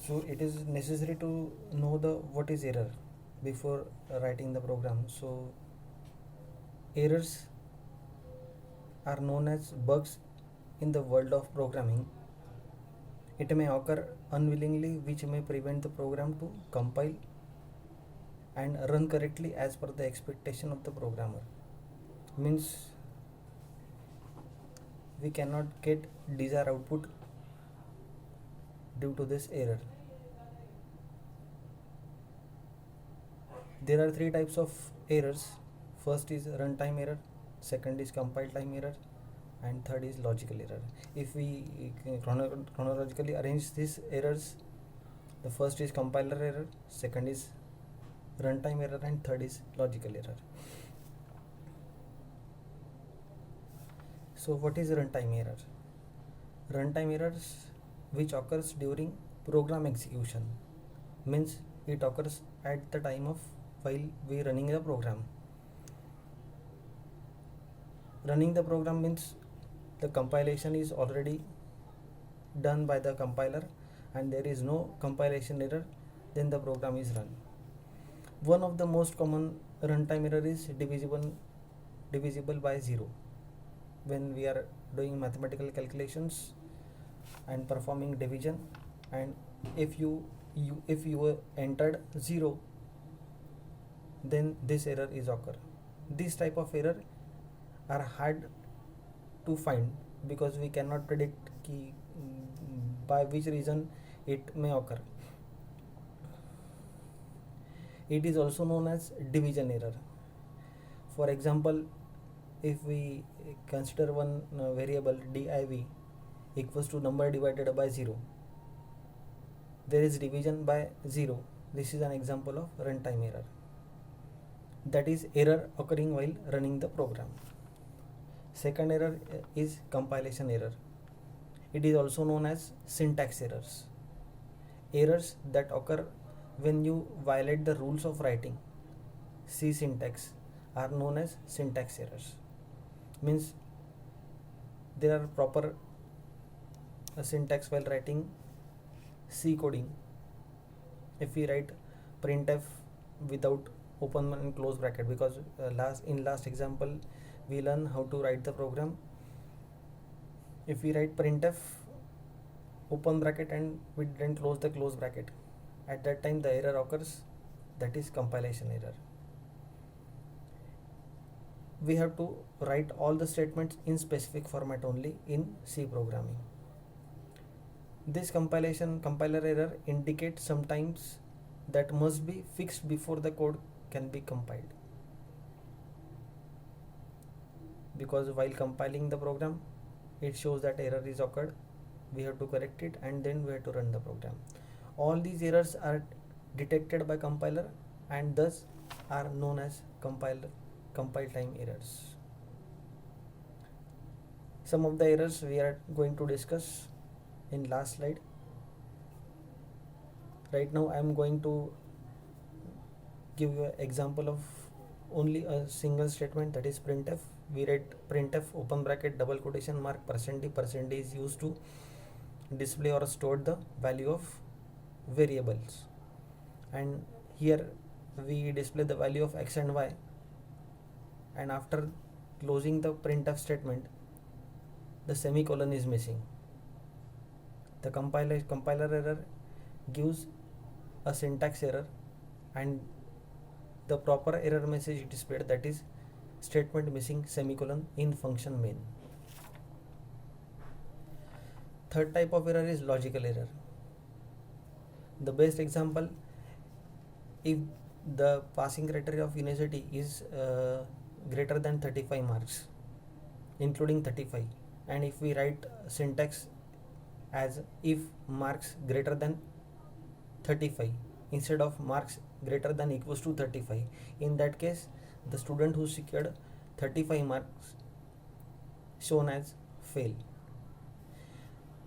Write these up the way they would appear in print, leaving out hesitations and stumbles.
So it is necessary to know the what is error before writing the program. So errors are known as bugs in the world of programming. It may occur unwillingly, which may prevent the program to compile and run correctly as per the expectation of the programmer. Means we cannot get desired output due to this error. There are three types of errors. First is runtime error, second is compile time error, and third is logical error. If we chronologically arrange these errors, the first is compiler error, second is runtime error, and third is logical error. So what is runtime error? Runtime errors which occurs during program execution, means it occurs at the time of while we running the program. Running the program means the compilation is already done by the compiler and there is no compilation error, then the program is run. One of the most common runtime error is divisible by 0. When we are doing mathematical calculations and performing division, and if you entered 0, then this error is occur. This type of error are hard to find because we cannot predict by which reason it may occur. It is also known as division error. For example, if we consider one variable div equals to number divided by 0, there is division by 0. This is an example of runtime error. That is error occurring while running the program. Second error is compilation error. It is also known as syntax errors. Errors that occur when you violate the rules of writing C syntax are known as syntax errors. Means there are proper syntax while writing C coding. If we write printf without open and close bracket, because last example we learn how to write the program. If we write printf open bracket and we didn't close the close bracket, at that time the error occurs, that is compilation error. We have to write all the statements in specific format only in C programming. This compiler error indicates sometimes that must be fixed before the code can be compiled, because while compiling the program it shows that error is occurred, we have to correct it and then we have to run the program. All these errors are detected by compiler and thus are known as compile time errors. Some of the errors we are going to discuss in last slide. Right now I am going to give you an example of only a single statement, that is printf. We write printf open bracket double quotation mark %d is used to display or store the value of variables, and here we display the value of x and y, and after closing the printf statement the semicolon is missing. The compiler error gives a syntax error and the proper error message is displayed, that is statement missing semicolon in function main. Third type of error is logical error. The best example, if the passing criteria of university is greater than 35 marks including 35, and if we write syntax as if marks greater than 35 instead of marks greater than equals to 35, in that case the student who secured 35 marks shown as fail.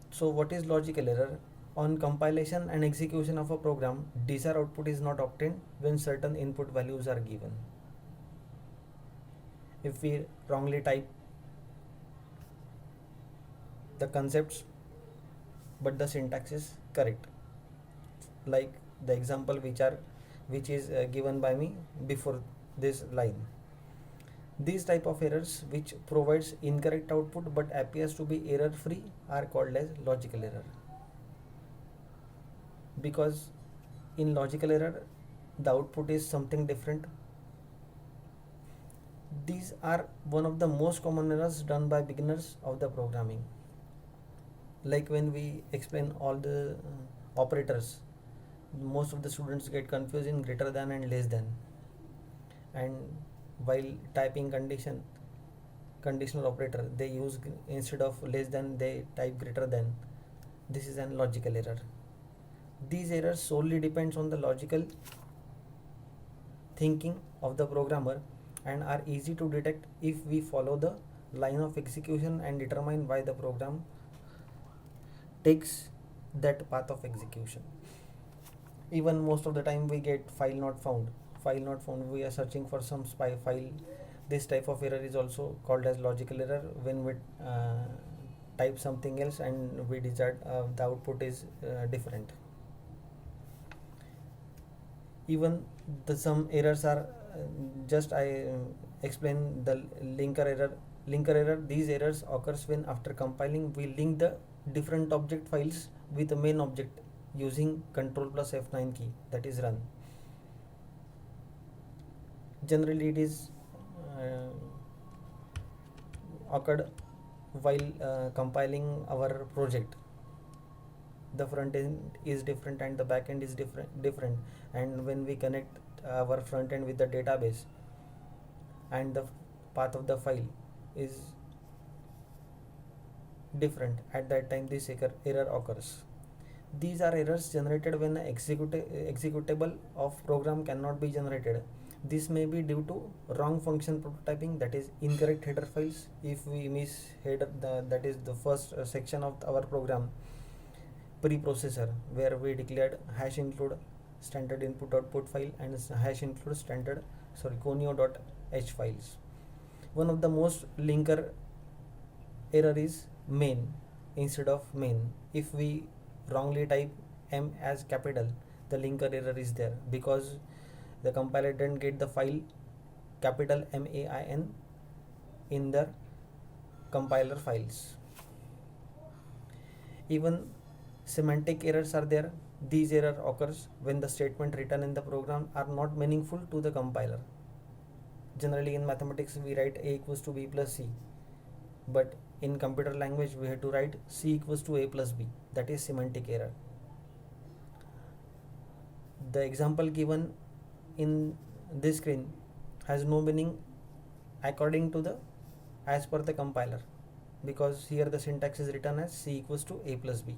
So what is logical error? On compilation and execution of a program, desired output is not obtained when certain input values are given. If we wrongly type the concepts but the syntax is correct, like the example which is given by me before this line. These type of errors which provides incorrect output but appears to be error free are called as logical error, because in logical error the output is something different. These are one of the most common errors done by beginners of the programming. Like when we explain all the operators, most of the students get confused in greater than and less than, and while typing conditional operator they use instead of less than they type greater than. This is an logical error. These errors solely depends on the logical thinking of the programmer and are easy to detect if we follow the line of execution and determine why the program takes that path of execution. Even most of the time we get file not found. File not found, we are searching for some spy file. This type of error is also called as logical error. When we type something else and we decide the output is different. Even the some errors are just I explain the linker error. These errors occurs when after compiling we link the different object files with the main object using control plus F9 key, that is run. Generally it is occurred while compiling our project. The front end is different and the back end is different, and when we connect our front end with the database and the path of the file is different, at that time this error occurs. These are errors generated when the executable of program cannot be generated. This may be due to wrong function prototyping, that is incorrect header files. If we miss header, that is the first section of our program preprocessor, where we declared hash include standard input output file and hash include standard conio.h files. One of the most linker error is main instead of main. If we wrongly type m as capital, the linker error is there because the compiler didn't get the file capital MAIN in the compiler files. Even semantic errors are there. These error occurs when the statement written in the program are not meaningful to the compiler. Generally in mathematics we write a equals to b plus c, but in computer language we have to write c equals to a plus b. That is semantic error. The example given in this screen has no meaning according to the as per the compiler, because here the syntax is written as c equals to a plus b.